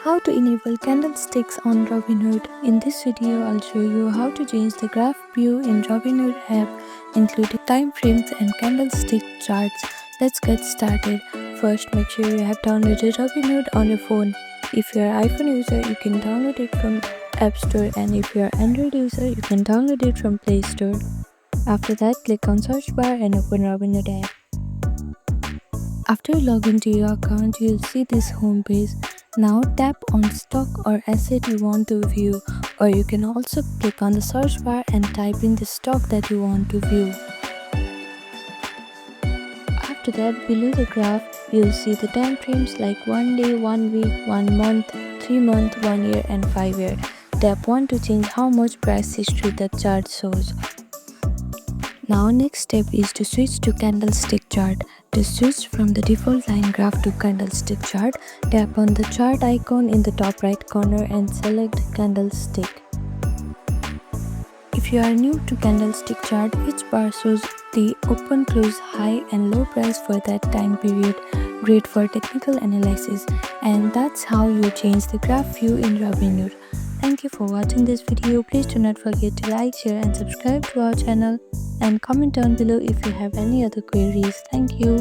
How to enable candlesticks on Robinhood. In this video, I'll show you how to change the graph view in Robinhood app, including time frames and candlestick charts. Let's get started. First, make sure you have downloaded Robinhood on your phone. If you're an iPhone user, you can download it from App Store, and if you're an Android user, you can download it from Play Store. After that, click on search bar and open Robinhood app. After you log into your account, you'll see this home page. Now tap on stock or asset you want to view, or you can also click on the search bar and type in the stock that you want to view. After that, below the graph, you'll see the time frames like 1 day, 1 week, 1 month, 3 months, 1 year and 5 year. Tap 1 to change how much price history the chart shows. Now next step is to switch to candlestick chart. To switch from the default line graph to candlestick chart, tap on the chart icon in the top right corner and select candlestick. If you are new to candlestick chart, each bar shows the open, close, high and low price for that time period. Great for technical analysis. And that's how you change the graph view in Robinhood. Thank you for watching this video. Please do not forget to like, share and subscribe to our channel, and comment down below if you have any other queries. Thank you.